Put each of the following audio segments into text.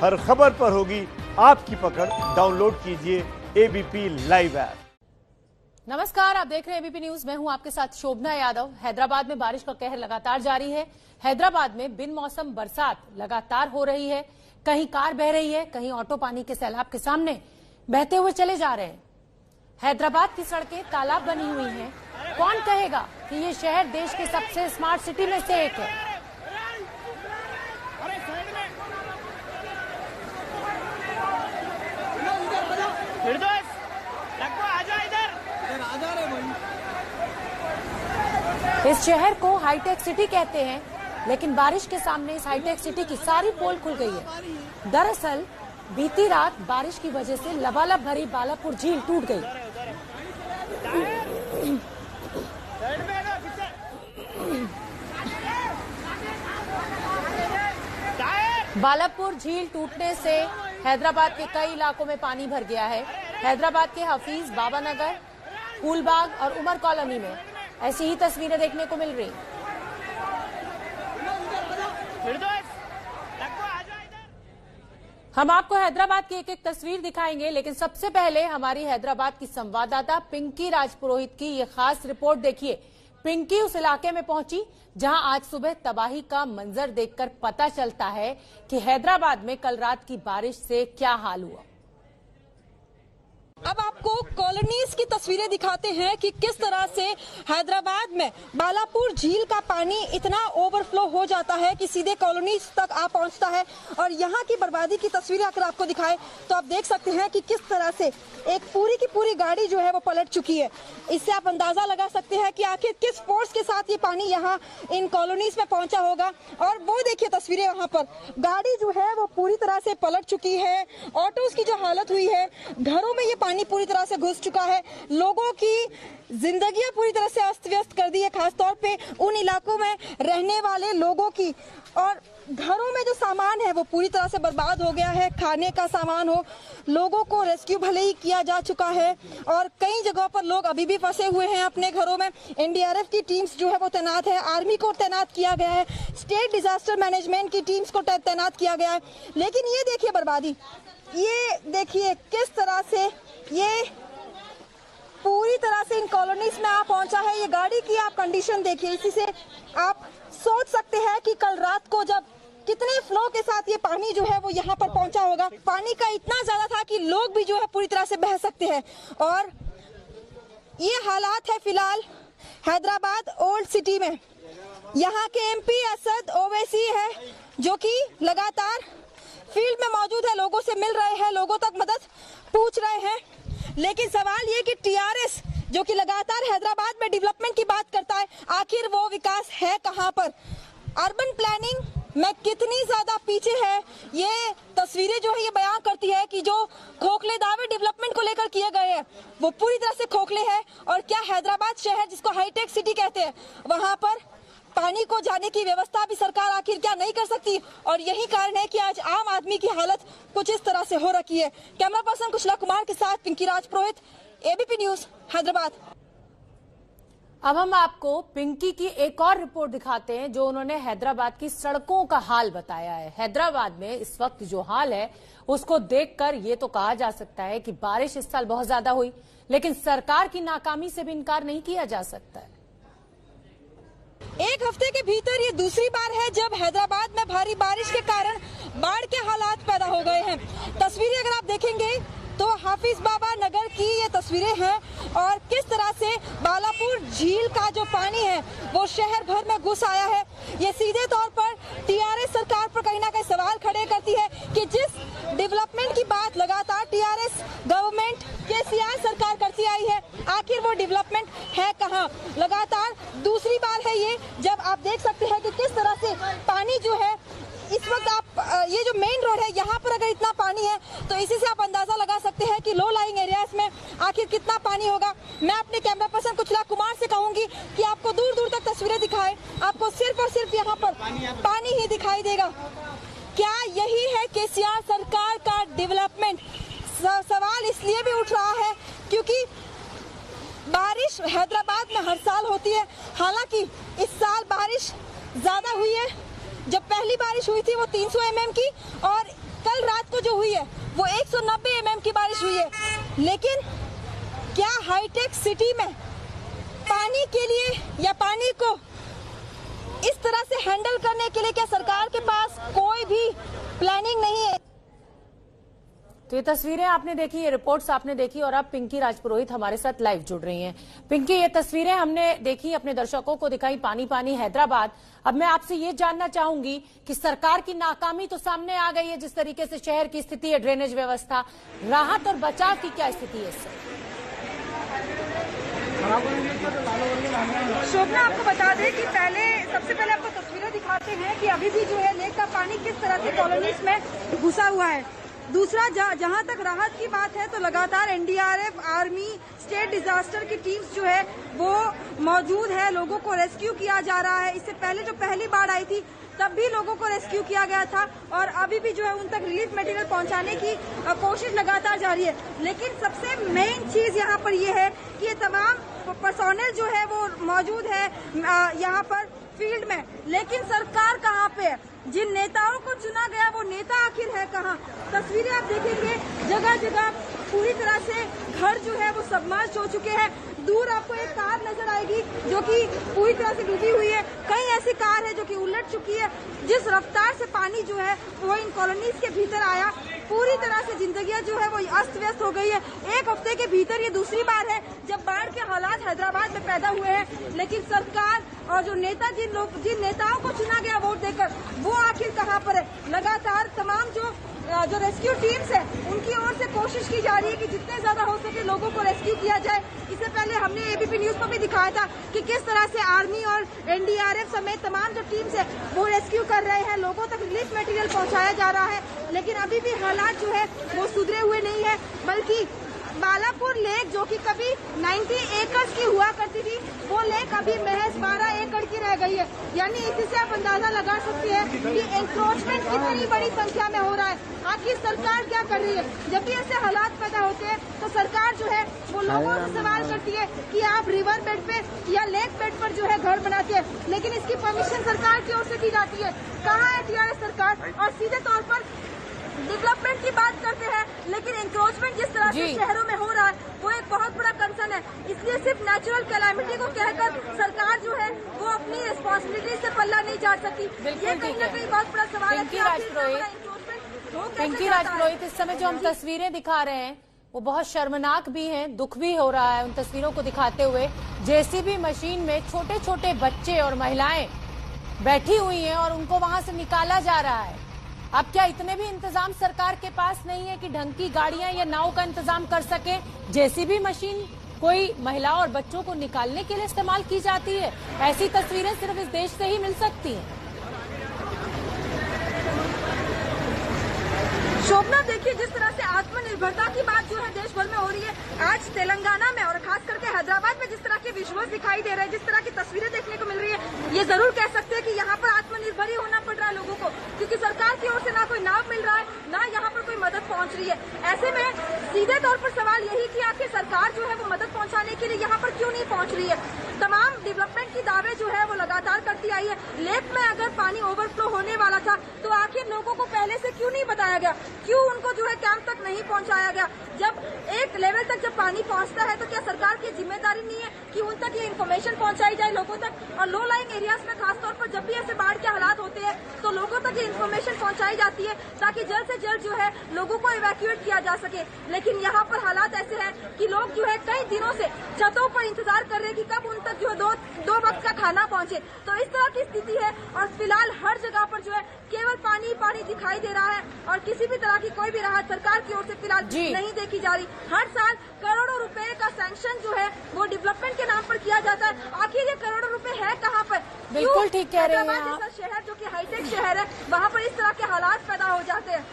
हर खबर पर होगी आपकी पकड़। डाउनलोड कीजिए एबीपी लाइव ऐप। नमस्कार, आप देख रहे हैं एबीपी न्यूज। मैं हूं आपके साथ शोभना यादव। हैदराबाद में बारिश का कहर लगातार जारी है। हैदराबाद में बिन मौसम बरसात लगातार हो रही है। कहीं कार बह रही है, कहीं ऑटो पानी के सैलाब के सामने बहते हुए चले जा रहे हैं। हैदराबाद की सड़कें तालाब बनी हुई हैं। कौन कहेगा कि ये शहर देश के सबसे स्मार्ट सिटी में से एक है। इस शहर को हाईटेक सिटी कहते हैं, लेकिन बारिश के सामने इस हाईटेक सिटी की सारी पोल खुल गई है। दरअसल बीती रात बारिश की वजह से लबालब भरी बालापुर झील टूट गई। बालापुर झील टूटने से हैदराबाद के कई इलाकों में पानी भर गया है। हैदराबाद के हफीज बाबा नगर, फूलबाग और उमर कॉलोनी में ऐसी ही तस्वीरें देखने को मिल रही। हम आपको हैदराबाद की एक एक तस्वीर दिखाएंगे, लेकिन सबसे पहले हमारी हैदराबाद की संवाददाता पिंकी राजपुरोहित की ये खास रिपोर्ट देखिए। पिंकी उस इलाके में पहुंची जहां आज सुबह तबाही का मंजर देखकर पता चलता है कि हैदराबाद में कल रात की बारिश से क्या हाल हुआ। अब आपको कॉलोनीज की तस्वीरें दिखाते हैं कि किस तरह से हैदराबाद में बालापुर झील का पानी इतना ओवरफ्लो हो जाता है कि सीधे कॉलोनीज तक आ पहुंचता है। और यहाँ की बर्बादी की तस्वीरें अगर आपको दिखाए तो आप देख सकते हैं कि किस तरह से एक पूरी की पूरी गाड़ी जो है वो पलट चुकी है। इससे आप अंदाजा लगा सकते हैं कि आखिर किस फोर्स के साथ ये पानी यहाँ इन कॉलोनीज में पहुंचा होगा। और वो देखिए तस्वीरें, वहाँ पर गाड़ी जो है वो पूरी तरह से पलट चुकी है। ऑटोज की जो हालत हुई है, घरों में ये पानी पूरी तरह से घुस चुका है। लोगों की जिंदगियां पूरी तरह से अस्त व्यस्त कर दी है, खासतौर पे उन इलाकों में रहने वाले लोगों की। और घरों में जो सामान है वो पूरी तरह से बर्बाद हो गया है। खाने का सामान हो, लोगों को रेस्क्यू भले ही किया जा चुका है और कई जगहों पर लोग अभी भी फंसे हुए हैं अपने घरों में। एनडीआरएफ की टीम्स जो है वो तैनात है, आर्मी को तैनात किया गया है, स्टेट डिजास्टर मैनेजमेंट की टीम्स को तैनात किया गया है। लेकिन ये देखिए बर्बादी, ये देखिए किस तरह से ये पूरी तरह से इन कॉलोनीज में आ पहुंचा है। ये गाड़ी की आप कंडीशन देखिए, इसी से आप सोच सकते हैं कि कल रात को जब कितने फ्लो के साथ ये पानी जो है वो यहाँ पर पहुंचा होगा। पानी का इतना ज्यादा था कि लोग भी जो है पूरी तरह से बह सकते हैं। और ये हालात है फिलहाल हैदराबाद ओल्ड सिटी में। यहाँ के एमपी असद ओवैसी है जो कि लगातार फील्ड में मौजूद है, लोगों से मिल रहे हैं, लोगों तक मदद पूछ रहे हैं। लेकिन सवाल ये कि टीआरएस जो कि लगातार हैदराबाद में डेवलपमेंट की बात करता है, आखिर वो विकास है कहां पर? अर्बन प्लानिंग में कितनी ज्यादा पीछे है, ये तस्वीरें जो है ये बयान करती है कि जो खोखले दावे डेवलपमेंट को लेकर किए गए हैं वो पूरी तरह से खोखले हैं। और क्या हैदराबाद शहर जिसको हाईटेक सिटी कहते हैं, वहां पर पानी को जाने की व्यवस्था भी सरकार आखिर क्या नहीं कर सकती? और यही कारण है कि आज आम आदमी की हालत कुछ इस तरह से हो रखी है। कैमरा पर्सन कुशला कुमार के साथ पिंकी राजपुरोहित, एबीपी न्यूज, हैदराबाद। अब हम आपको पिंकी की एक और रिपोर्ट दिखाते हैं जो उन्होंने हैदराबाद की सड़कों का हाल बताया है। हैदराबाद में इस वक्त जो हाल है उसको देखकर ये तो कहा जा सकता है कि बारिश इस साल बहुत ज्यादा हुई, लेकिन सरकार की नाकामी से भी इनकार नहीं किया जा सकता है। एक हफ्ते के भीतर ये दूसरी बार है जब हैदराबाद में भारी बारिश के कारण बाढ़ के हालात पैदा हो गए हैं। तस्वीरें अगर आप देखेंगे तो हाफिज बाबा नगर की ये तस्वीरें हैं और किस तरह से बालापुर झील का जो पानी है वो शहर भर में घुस आया है। ये सीधे तौर पर टीआरएस सरकार पर कहीं ना कहीं सवाल खड़े करती है कि जिस डेवलपमेंट की बात लगातार टीआरएस गवर्नमेंट केसीआर सरकार करती आई है, आखिर वो डेवलपमेंट है कहां? लगातार दूसरी बार है ये जब आप देख सकते हैं कि किस तरह से पानी जो है इस वक्त आप ये जो मेन रोड है यहाँ पर अगर इतना पानी है तो इसी से आप अंदाजा लगा सकते हैं कि लो लाइंग एरियाज में आखिर कितना पानी होगा। मैं अपने कैमरा पर्सन कुशला कुमार से कहूंगी कि आपको दूर दूर तक तस्वीरें दिखाएं, आपको सिर्फ और सिर्फ यहाँ पर पानी ही दिखाई देगा। क्या यही है केसीआर सरकार का डेवलपमेंट? सवाल इसलिए भी उठ रहा है क्योंकि बारिश हैदराबाद में हर साल होती है, हालांकि इस साल बारिश ज्यादा हुई है। जब पहली बारिश हुई थी वो 300 mm की और कल रात को जो हुई है वो 190 mm की बारिश हुई है, लेकिन क्या हाईटेक सिटी में पानी के लिए या पानी को इस तरह से हैंडल करने के लिए क्या सरकार के पास कोई भी प्लानिंग नहीं है? तो ये तस्वीरें आपने देखी, ये रिपोर्ट्स आपने देखी और अब पिंकी राजपुरोहित हमारे साथ लाइव जुड़ रही हैं। पिंकी, ये तस्वीरें हमने देखी, अपने दर्शकों को दिखाई, पानी पानी हैदराबाद। अब मैं आपसे ये जानना चाहूंगी कि सरकार की नाकामी तो सामने आ गई है, जिस तरीके से शहर की स्थिति है, ड्रेनेज व्यवस्था, राहत और बचाव की क्या स्थिति है इससे? शोभना, आपको बता दें कि सबसे पहले आपको तस्वीरें दिखाते हैं कि अभी भी जो है लेक का पानी किस तरह से कॉलोनीज में घुसा हुआ है। दूसरा, जहां तक राहत की बात है तो लगातार एनडीआरएफ, आर्मी, स्टेट डिजास्टर की टीम्स जो है वो मौजूद है, लोगों को रेस्क्यू किया जा रहा है। इससे पहले जो पहली बाढ़ आई थी तब भी लोगों को रेस्क्यू किया गया था और अभी भी जो है उन तक रिलीफ मटेरियल पहुंचाने की कोशिश लगातार जारी है। लेकिन सबसे मेन चीज यहाँ पर ये है कि ये तमाम पर्सोनल जो है वो मौजूद है यहाँ पर फील्ड में, लेकिन सरकार कहाँ पे है? जिन नेताओं को चुना गया वो नेता आखिर है कहाँ? तस्वीरें आप देखेंगे, जगह जगह पूरी तरह से घर जो है वो सबमर्ज हो चुके हैं। दूर आपको एक कार नजर आएगी जो कि पूरी तरह से डूबी हुई है, कई ऐसी कार है जो कि उलट चुकी है। जिस रफ्तार से पानी जो है वो इन कॉलोनीज के भीतर आया, पूरी तरह से जिंदगियां जो है वो अस्त व्यस्त हो गई है। एक हफ्ते के भीतर ये दूसरी बार है जब बाढ़ के हालात हैदराबाद में पैदा हुए हैं, लेकिन सरकार और जो नेता जिन नेताओं को चुना गया वोट देकर, वो आखिर कहाँ पर है? लगातार तमाम जो रेस्क्यू टीम्स है उनकी ओर से कोशिश की जा रही है कि जितने ज्यादा हो सके लोगों को रेस्क्यू किया जाए। इससे पहले हमने एबीपी न्यूज पर भी दिखाया था कि किस तरह से आर्मी और एनडीआरएफ समेत तमाम जो टीम्स है वो रेस्क्यू कर रहे हैं, लोगों तक रिलीफ मटेरियल पहुंचाया जा रहा है। लेकिन अभी भी हालात जो है वो सुधरे हुए नहीं है, बल्कि बालापुर लेक जो कि कभी 90 एकड़ की हुआ करती थी, वो लेक अभी महज 12 एकड़ की रह गई है। यानी इससे आप अंदाजा लगा सकते हैं कि एंक्रोचमेंट कितनी बड़ी संख्या में हो रहा है। आखिर सरकार क्या कर रही है? जब भी ऐसे हालात पैदा होते हैं तो सरकार जो है वो लोगों से सवाल करती है कि आप रिवर बेड पे या लेक बेड पर जो है घर बनाते हैं, लेकिन इसकी परमिशन सरकार की ओर से दी जाती है। कहाँ है टीआरएस सरकार? और सीधे तौर पर डेवलपमेंट की बात करते हैं, लेकिन एंक्रोचमेंट जिस तरह से शहरों में हो रहा है वो एक बहुत बड़ा कंसर्न है। इसलिए सिर्फ नेचुरल कैलामिटी को कहकर सरकार जो है वो अपनी रिस्पॉन्सिबिलिटी से पल्ला नहीं झाड़ सकती। ये कहीं न कहीं बहुत बड़ा सवाल है। पिंकी राजपुरोहित, इस समय जो हम तस्वीरें दिखा रहे हैं वो बहुत शर्मनाक भी हैं, दुख भी हो रहा है उन तस्वीरों को दिखाते हुए। जेसीबी मशीन में छोटे छोटे बच्चे और महिलाएं बैठी हुई हैं और उनको वहां से निकाला जा रहा है। अब क्या इतने भी इंतजाम सरकार के पास नहीं है कि ढंग की गाड़ियां या नाव का इंतजाम कर सके? जेसीबी मशीन कोई महिला और बच्चों को निकालने के लिए इस्तेमाल की जाती है। ऐसी तस्वीरें सिर्फ इस देश से ही मिल सकती हैं। शोभना, देखिए जिस तरह से आत्मनिर्भरता की बात जो है देश भर में हो रही है, आज तेलंगाना में और खास करके हैदराबाद में जिस तरह के विजुअल्स दिखाई दे रहे हैं, जिस तरह की तस्वीरें देखने को मिल रही है, ये जरूर कह सकते हैं कि यहाँ पर आत्मनिर्भर ही होना पड़ रहा है लोगों को, क्योंकि सरकार की ओर से ना कोई नाव मिल रहा है, ना यहाँ पर कोई मदद पहुँच रही है। ऐसे में सीधे तौर पर सवाल यही कि आखिर सरकार जो है वो मदद पहुँचाने के लिए यहाँ पर क्यों नहीं पहुँच रही है? तमाम डेवलपमेंट की दावे जो है वो लगातार करती आई है। लेक में अगर पानी ओवरफ्लो होने वाला था तो आखिर लोगों को पहले से क्यों नहीं बताया गया? क्यों उनको जो है कैंप तक नहीं पहुंचाया गया? जब एक लेवल तक जब पानी पहुंचता है तो क्या सरकार की जिम्मेदारी नहीं है कि उन तक ये इन्फॉर्मेशन पहुंचाई जाए लोगों तक? और लो लाइंग एरियाज में खासतौर पर जब भी ऐसे बाढ़ के हालात होते हैं तो लोगों तक ये इन्फॉर्मेशन पहुंचाई जाती है ताकि जल्द से जल्द जो है लोगों को इवैक्यूएट किया जा सके। लेकिन यहाँ पर हालात ऐसे हैं कि लोग जो है कई दिनों से छतों पर इंतजार कर रहे हैं कि कब उन तक जो है दो वक्त का खाना पहुंचे। तो इस तरह की स्थिति है और फिलहाल हर जगह पर जो है केवल पानी पानी दिखाई दे रहा है और किसी भी तरह की कोई भी राहत सरकार की ओर से फिलहाल नहीं देखी जा रही। हर साल करोड़ों रुपए का सैंक्शन जो है वो डेवलपमेंट के नाम पर किया जाता है। आखिर ये करोड़ों रुपए है कहाँ पर? बिल्कुल ठीक कह रहे हैं आप। शहर जो कि हाईटेक शहर है वहाँ पर इस तरह के हालात पैदा हो जाते हैं।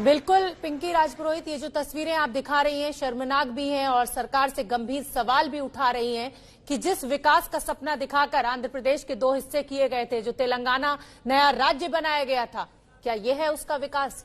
बिल्कुल पिंकी राजपुरोहित, ये जो तस्वीरें आप दिखा रही हैं शर्मनाक भी हैं और सरकार से गंभीर सवाल भी उठा रही हैं कि जिस विकास का सपना दिखाकर आंध्र प्रदेश के 2 हिस्से किए गए थे, जो तेलंगाना नया राज्य बनाया गया था, क्या यह है उसका विकास?